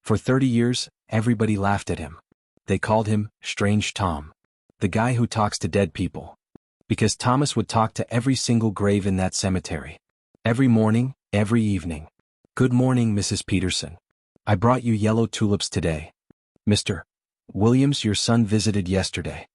For 30 years, everybody laughed at him. They called him Strange Tom, the guy who talks to dead people. Because Thomas would talk to every single grave in that cemetery. Every morning, every evening. "Good morning, Mrs. Peterson. I brought you yellow tulips today. Mr. Williams, your son visited yesterday.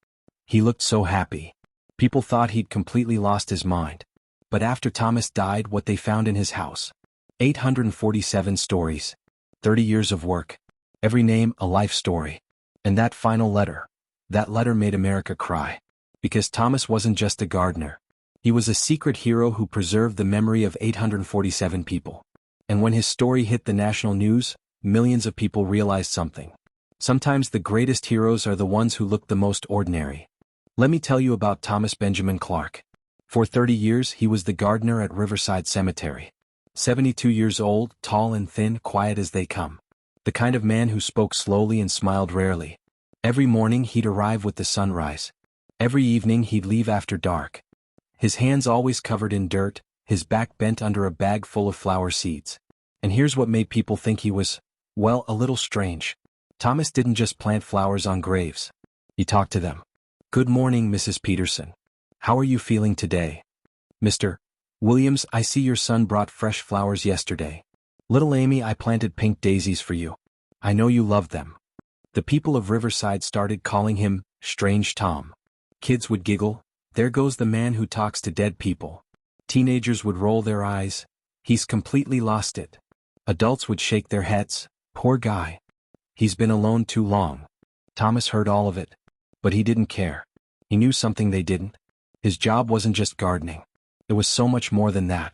He looked so happy." People thought he'd completely lost his mind. But after Thomas died, what they found in his house? 847 stories. 30 years of work. Every name a life story. And that final letter. That letter made America cry. Because Thomas wasn't just a gardener. He was a secret hero who preserved the memory of 847 people. And when his story hit the national news, millions of people realized something. Sometimes the greatest heroes are the ones who look the most ordinary. Let me tell you about Thomas Benjamin Clarke. For 30 years he was the gardener at Riverside Cemetery. 72 years old, tall and thin, quiet as they come. The kind of man who spoke slowly and smiled rarely. Every morning he'd arrive with the sunrise. Every evening he'd leave after dark. His hands always covered in dirt, his back bent under a bag full of flower seeds. And here's what made people think he was, well, a little strange. Thomas didn't just plant flowers on graves. He talked to them. "Good morning, Mrs. Peterson. How are you feeling today? Mr. Williams, I see your son brought fresh flowers yesterday. Little Amy, I planted pink daisies for you. I know you love them." The people of Riverside started calling him Strange Tom. Kids would giggle, "There goes the man who talks to dead people." Teenagers would roll their eyes, "He's completely lost it." Adults would shake their heads, "Poor guy. He's been alone too long." Thomas heard all of it. But he didn't care. He knew something they didn't. His job wasn't just gardening. It was so much more than that.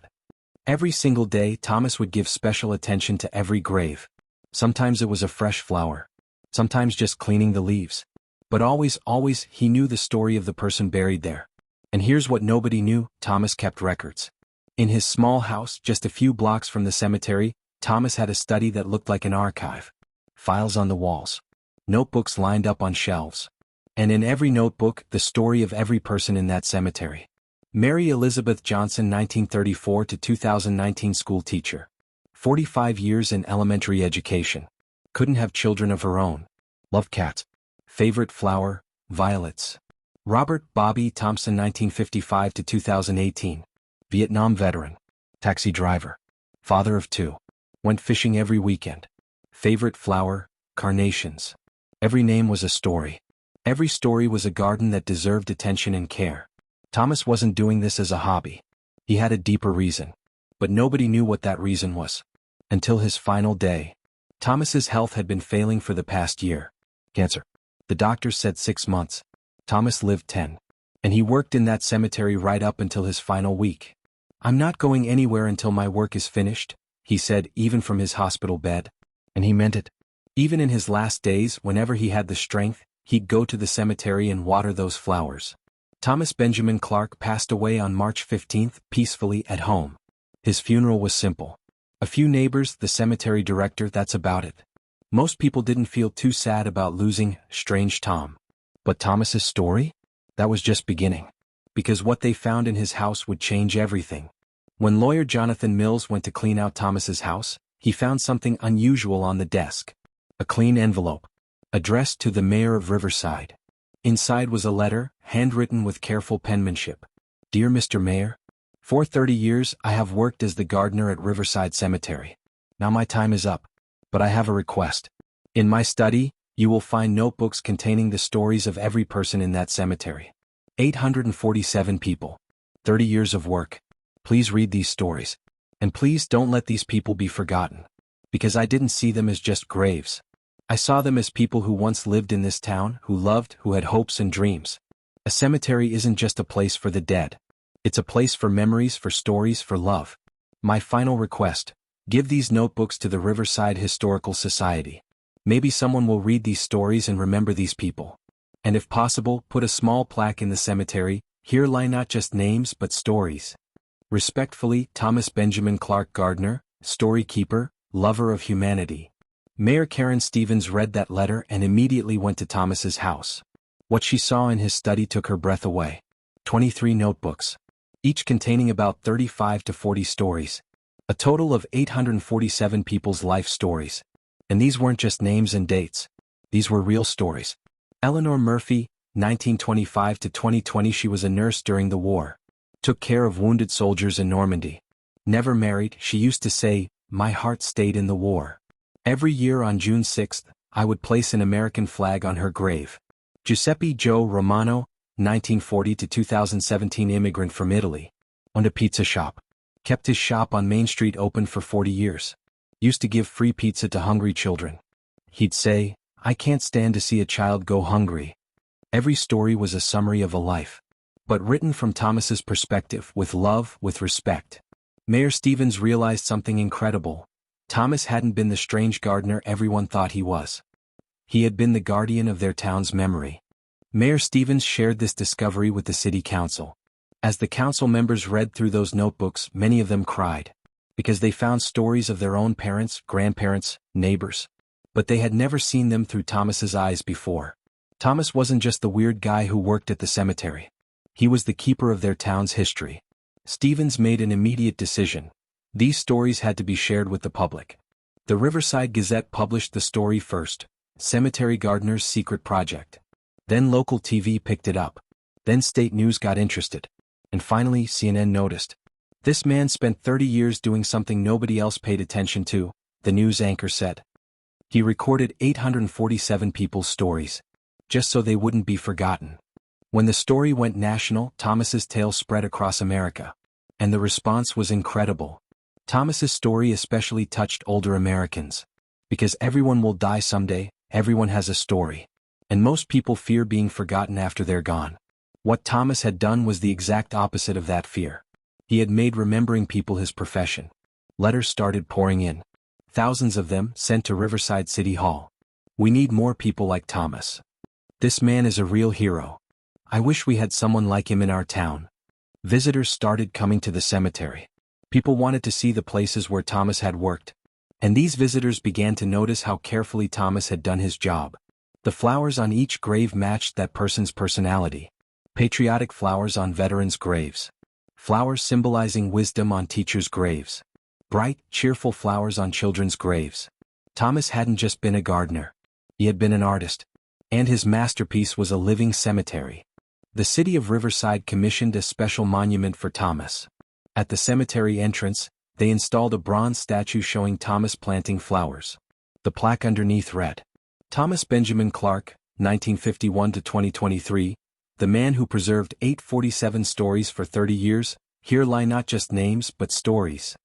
Every single day Thomas would give special attention to every grave. Sometimes it was a fresh flower. Sometimes just cleaning the leaves. But always, he knew the story of the person buried there. And here's what nobody knew: Thomas kept records. In his small house, just a few blocks from the cemetery, Thomas had a study that looked like an archive. Files on the walls. Notebooks lined up on shelves. And in every notebook, the story of every person in that cemetery. Mary Elizabeth Johnson, 1934 to 2019 school teacher. 45 years in elementary education. Couldn't have children of her own. Loved cats. Favorite flower, violets. Robert Bobby Thompson, 1955 to 2018. Vietnam veteran. Taxi driver. Father of 2. Went fishing every weekend. Favorite flower, carnations. Every name was a story. Every story was a garden that deserved attention and care. Thomas wasn't doing this as a hobby. He had a deeper reason. But nobody knew what that reason was. Until his final day. Thomas's health had been failing for the past year. Cancer. The doctors said 6 months. Thomas lived 10. And he worked in that cemetery right up until his final week. "I'm not going anywhere until my work is finished," he said, even from his hospital bed. And he meant it. Even in his last days, whenever he had the strength, he'd go to the cemetery and water those flowers. Thomas Benjamin Clarke passed away on March 15th, peacefully at home. His funeral was simple. A few neighbors, the cemetery director, that's about it. Most people didn't feel too sad about losing Strange Tom. But Thomas's story? That was just beginning. Because what they found in his house would change everything. When lawyer Jonathan Mills went to clean out Thomas's house, he found something unusual on the desk. A clean envelope. Addressed to the mayor of Riverside. Inside was a letter, handwritten with careful penmanship. "Dear Mr. Mayor, for 30 years I have worked as the gardener at Riverside Cemetery. Now my time is up. But I have a request. In my study, you will find notebooks containing the stories of every person in that cemetery. 847 people. 30 years of work. Please read these stories. And please don't let these people be forgotten. Because I didn't see them as just graves. I saw them as people who once lived in this town, who loved, who had hopes and dreams. A cemetery isn't just a place for the dead. It's a place for memories, for stories, for love. My final request. Give these notebooks to the Riverside Historical Society. Maybe someone will read these stories and remember these people. And if possible, put a small plaque in the cemetery. Here lie not just names but stories. Respectfully, Thomas Benjamin Clarke, gardener, story keeper, lover of humanity." Mayor Karen Stevens read that letter and immediately went to Thomas's house. What she saw in his study took her breath away. 23 notebooks. Each containing about 35 to 40 stories. A total of 847 people's life stories. And these weren't just names and dates. These were real stories. Eleanor Murphy, 1925 to 2020. She was a nurse during the war. Took care of wounded soldiers in Normandy. Never married, she used to say, "My heart stayed in the war." Every year on June 6th, I would place an American flag on her grave. Giuseppe Joe Romano, 1940 to 2017, immigrant from Italy. Owned a pizza shop. Kept his shop on Main Street open for 40 years. Used to give free pizza to hungry children. He'd say, "I can't stand to see a child go hungry." Every story was a summary of a life. But written from Thomas's perspective, with love, with respect. Mayor Stevens realized something incredible. Thomas hadn't been the strange gardener everyone thought he was. He had been the guardian of their town's memory. Mayor Stevens shared this discovery with the city council. As the council members read through those notebooks, many of them cried. Because they found stories of their own parents, grandparents, neighbors. But they had never seen them through Thomas's eyes before. Thomas wasn't just the weird guy who worked at the cemetery. He was the keeper of their town's history. Stevens made an immediate decision. These stories had to be shared with the public. The Riverside Gazette published the story first, Cemetery Gardener's Secret Project. Then local TV picked it up. Then state news got interested. And finally CNN noticed. This man spent 30 years doing something nobody else paid attention to, the news anchor said. He recorded 847 people's stories. Just so they wouldn't be forgotten. When the story went national, Thomas's tale spread across America. And the response was incredible. Thomas's story especially touched older Americans. Because everyone will die someday, everyone has a story. And most people fear being forgotten after they're gone. What Thomas had done was the exact opposite of that fear. He had made remembering people his profession. Letters started pouring in. Thousands of them sent to Riverside City Hall. "We need more people like Thomas. This man is a real hero. I wish we had someone like him in our town." Visitors started coming to the cemetery. People wanted to see the places where Thomas had worked. And these visitors began to notice how carefully Thomas had done his job. The flowers on each grave matched that person's personality. Patriotic flowers on veterans' graves. Flowers symbolizing wisdom on teachers' graves. Bright, cheerful flowers on children's graves. Thomas hadn't just been a gardener. He had been an artist. And his masterpiece was a living cemetery. The city of Riverside commissioned a special monument for Thomas. At the cemetery entrance, they installed a bronze statue showing Thomas planting flowers. The plaque underneath read, "Thomas Benjamin Clarke, 1951 to 2023, the man who preserved 847 stories for 30 years, here lie not just names but stories."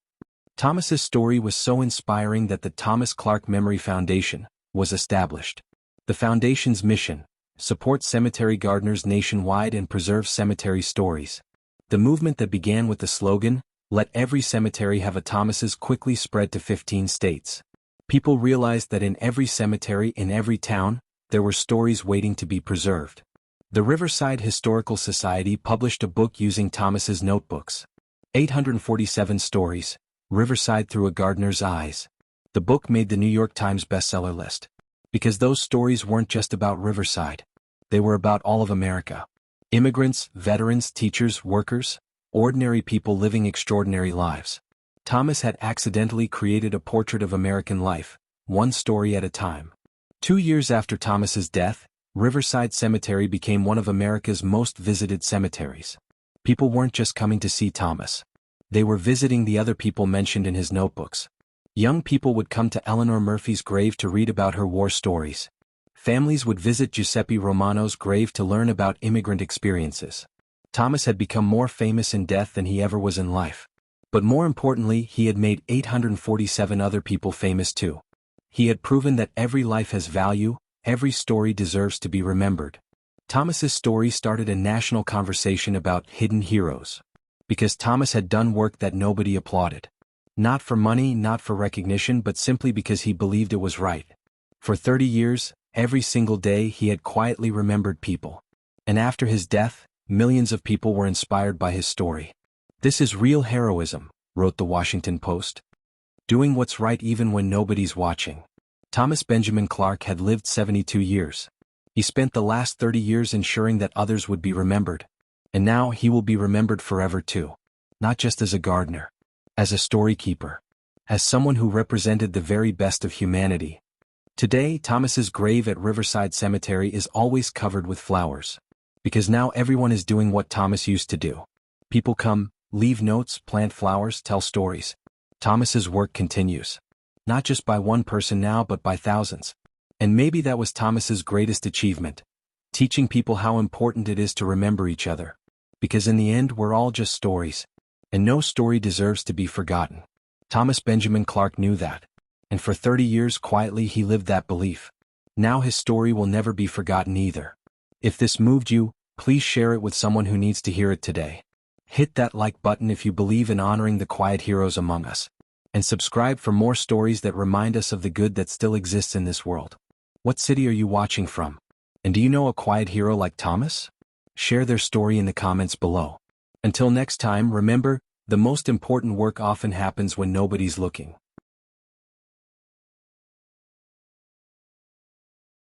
Thomas's story was so inspiring that the Thomas Clarke Memory Foundation was established. The foundation's mission: support cemetery gardeners nationwide and preserve cemetery stories. The movement that began with the slogan, "Let every cemetery have a Thomas's," quickly spread to 15 states. People realized that in every cemetery in every town, there were stories waiting to be preserved. The Riverside Historical Society published a book using Thomas's notebooks. 847 Stories, Riverside Through a Gardener's Eyes. The book made the New York Times bestseller list. Because those stories weren't just about Riverside. They were about all of America. Immigrants, veterans, teachers, workers, ordinary people living extraordinary lives. Thomas had accidentally created a portrait of American life, one story at a time. 2 years after Thomas's death, Riverside Cemetery became one of America's most visited cemeteries. People weren't just coming to see Thomas. They were visiting the other people mentioned in his notebooks. Young people would come to Eleanor Murphy's grave to read about her war stories. Families would visit Giuseppe Romano's grave to learn about immigrant experiences. Thomas had become more famous in death than he ever was in life. But more importantly, he had made 847 other people famous too. He had proven that every life has value, every story deserves to be remembered. Thomas's story started a national conversation about hidden heroes. Because Thomas had done work that nobody applauded. Not for money, not for recognition, but simply because he believed it was right. For 30 years, every single day he had quietly remembered people. And after his death, millions of people were inspired by his story. "This is real heroism," wrote the Washington Post. "Doing what's right even when nobody's watching." Thomas Benjamin Clarke had lived 72 years. He spent the last 30 years ensuring that others would be remembered. And now he will be remembered forever too. Not just as a gardener. As a story keeper. As someone who represented the very best of humanity, Today, Thomas's grave at Riverside Cemetery is always covered with flowers. Because now everyone is doing what Thomas used to do. People come, leave notes, plant flowers, tell stories. Thomas's work continues. Not just by one person now but by thousands. And maybe that was Thomas's greatest achievement. Teaching people how important it is to remember each other. Because in the end we're all just stories. And no story deserves to be forgotten. Thomas Benjamin Clarke knew that. And for 30 years quietly he lived that belief. Now his story will never be forgotten either. If this moved you, please share it with someone who needs to hear it today. Hit that like button if you believe in honoring the quiet heroes among us. And subscribe for more stories that remind us of the good that still exists in this world. What city are you watching from? And do you know a quiet hero like Thomas? Share their story in the comments below. Until next time, remember, the most important work often happens when nobody's looking.